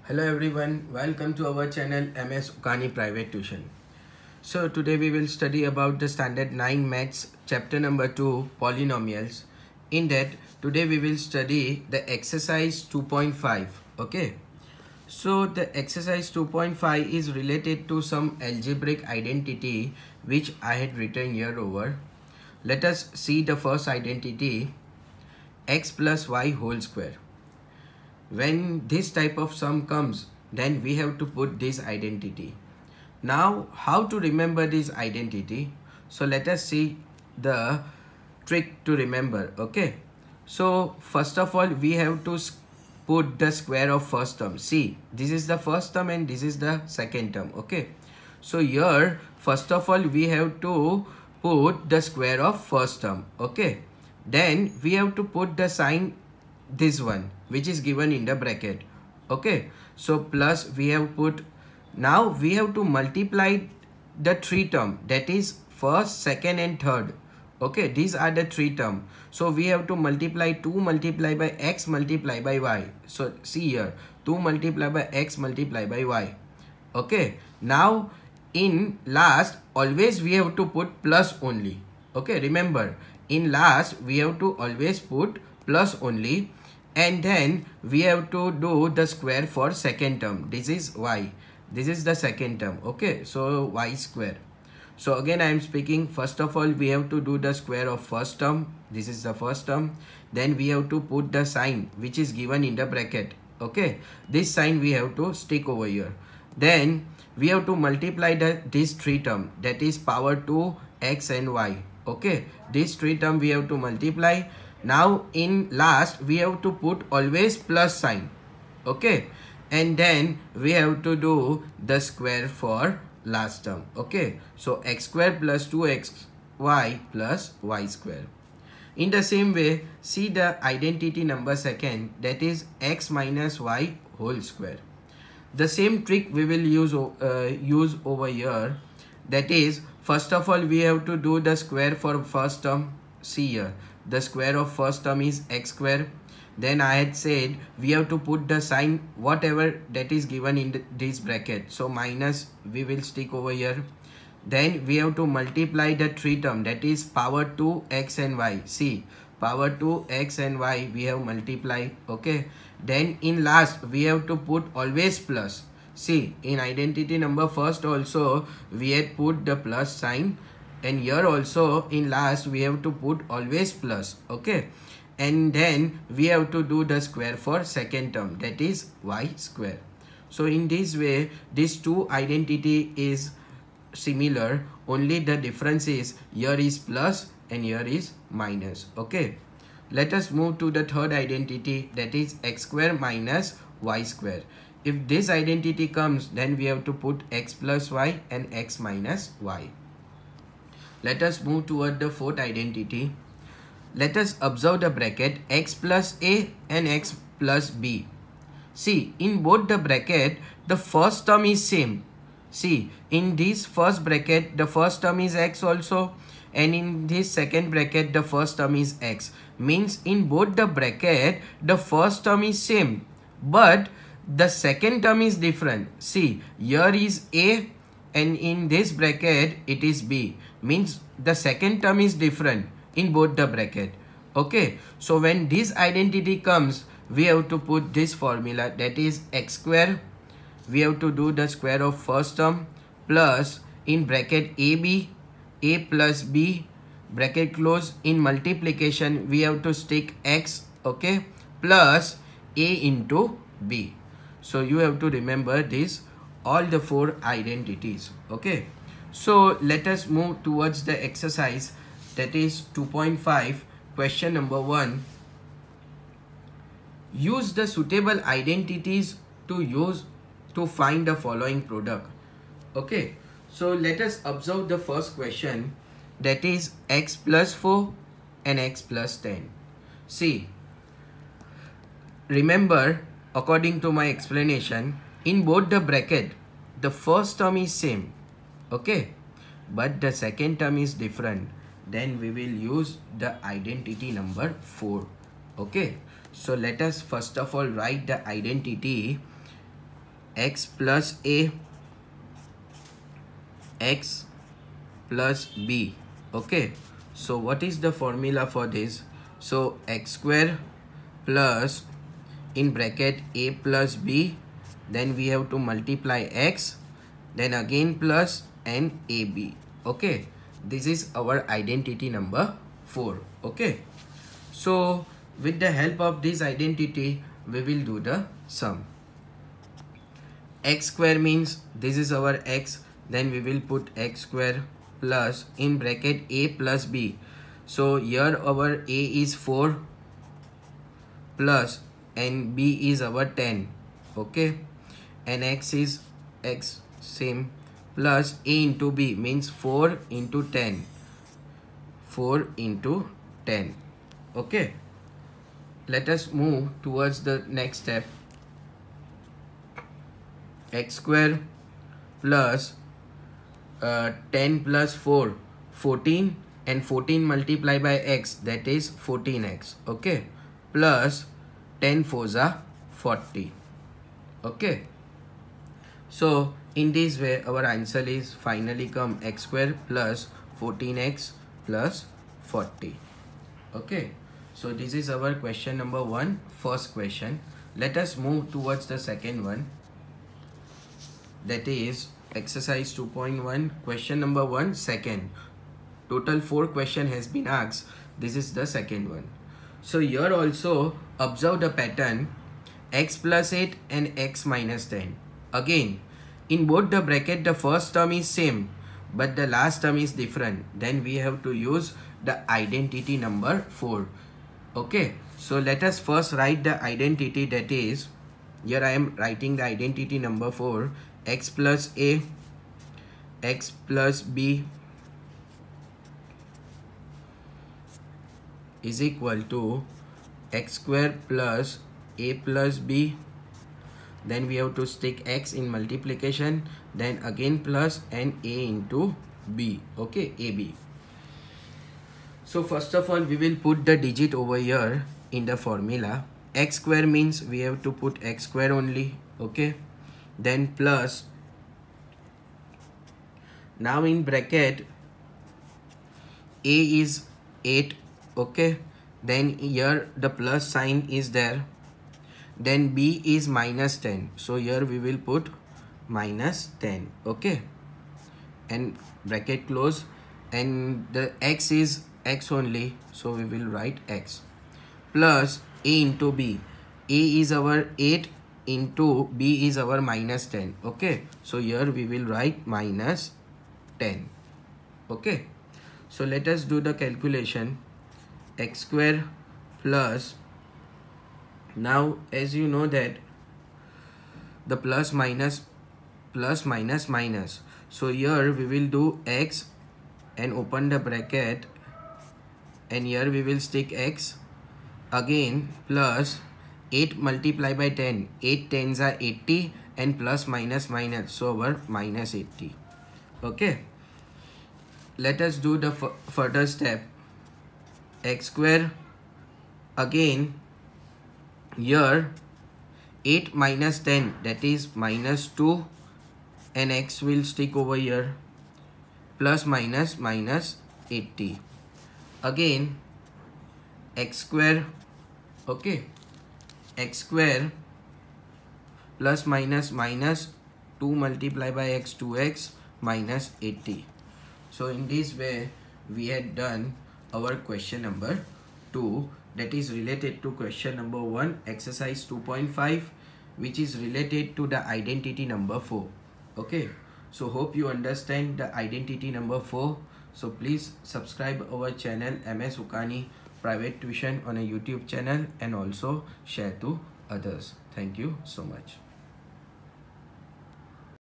Hello everyone, welcome to our channel MS Ukani Private Tuition. So today we will study about the standard 9 maths chapter number 2 polynomials. In that today we will study the exercise 2.5. Okay. So the exercise 2.5 is related to some algebraic identity which I had written here over. Let us see the first identity, x plus y whole square. When this type of sum comes, then we have to put this identity. Now, how to remember this identity? So let us see the trick to remember. Okay. So first of all, we have to put the square of first term. See, this is the first term and this is the second term. Okay. So here, first of all, we have to put the square of first term. Okay. Then we have to put the sign this one which is given in the bracket. Okay, so plus we have put, now we have to multiply the three term, that is first, second and third. Okay, these are the three term, so we have to multiply 2 multiply by x multiply by y. So see here, 2 multiply by x multiply by y. Okay, now in last always we have to put plus only. Okay, remember in last we have to always put plus only, and then we have to do the square for second term. This is y, this is the second term. Okay, so y square. So again I am speaking, first of all we have to do the square of first term, this is the first term. Then we have to put the sign which is given in the bracket. Okay, this sign we have to stick over here. Then we have to multiply this three term, that is power 2 x and y. Okay, this three term we have to multiply. Now in last we have to put always plus sign. Okay, and then we have to do the square for last term. Okay, so x square plus 2xy plus y square. In the same way, see the identity number second, that is x minus y whole square. The same trick we will use over here, that is first of all we have to do the square for first term. See here, the square of first term is x square. Then I had said we have to put the sign whatever that is given in this bracket, so minus we will stick over here. Then we have to multiply the three term, that is power 2 x and y. See, power 2 x and y we have multiplied. Okay, then in last we have to put always plus. See, in identity number first also we had put the plus sign, and here also in last we have to put always plus. Okay, and then we have to do the square for second term, that is y square. So in this way these two identity is similar, only the difference is here is plus and here is minus. Okay, let us move to the third identity, that is x square minus y square. If this identity comes, then we have to put x plus y and x minus y. Let us move toward the fourth identity. Let us observe the bracket x plus a and x plus b. See, in both the bracket the first term is same. See, in this first bracket the first term is x also, and in this second bracket the first term is x. Means in both the bracket the first term is same, but the second term is different. See, here is a and in this bracket it is b. Means the second term is different in both the bracket. Okay, so when this identity comes, we have to put this formula, that is x square. We have to do the square of first term plus in bracket ab, a plus b, bracket close. In multiplication we have to stick x, okay, plus a into b. So you have to remember this, all the four identities. Okay, so let us move towards the exercise, that is 2.5. Question number 1. Use the suitable identities to find the following product. Okay, so let us observe the first question, that is x plus 4 and x plus 10. See, remember according to my explanation, in both the bracket the first term is same. Okay, but the second term is different. Then we will use the identity number 4. Okay, so let us first of all write the identity x plus a, x plus b. Okay, so what is the formula for this? So x square plus in bracket a plus b, then we have to multiply x, then again plus and ab. Okay, this is our identity number 4. Okay, so with the help of this identity we will do the sum. X square means this is our x, then we will put x square plus in bracket a plus b. So here our a is 4 plus and b is our 10. Okay, and x is x same plus a into b means 4 into 10. 4 into 10. Okay, let us move towards the next step. X square plus 10 plus 4, 14, and 14 multiplied by x, that is 14x. Okay, plus 10 fours are 40. Okay, so in this way our answer is finally come x square plus 14x plus 40. Okay, so this is our question number 1, first question. Let us move towards the second one, that is exercise 2.1, question number 1, second. Total 4 question has been asked. This is the second one. So here also observe the pattern, x plus 8 and x minus 10. Again, in both the bracket the first term is same but the last term is different. Then we have to use the identity number 4. Okay, so let us first write the identity, that is, here I am writing the identity number 4, x plus a, x plus b is equal to x square plus a plus b, then we have to stick x in multiplication, then again plus and a into b. Okay, ab. So first of all we will put the digit over here in the formula. X square means we have to put x square only. Okay, then plus, now in bracket a is 8. Okay, then here the plus sign is there, then b is minus 10, so here we will put minus 10. Okay, and bracket close, and the x is x only, so we will write x plus a into b. A is our 8 into b is our minus 10. Okay, so here we will write minus 10. Okay, so let us do the calculation. X square plus, now as you know that the plus minus minus, so here we will do x and open the bracket, and here we will stick x, again plus 8 multiplied by 10, 8 tens are 80, and plus minus minus, so our minus 80. Okay, let us do the further step. X square, again here 8 minus 10, that is minus 2, and x will stick over here, plus minus minus 80. Again x square. Okay, x square plus minus minus 2 multiplied by x, 2x minus 80. So in this way we had done our question number 2, that is related to question number 1, exercise 2.5, which is related to the identity number 4. Okay, so hope you understand the identity number 4. So please subscribe our channel MS Ukani Private Tuition on a YouTube channel, and also share to others. Thank you so much.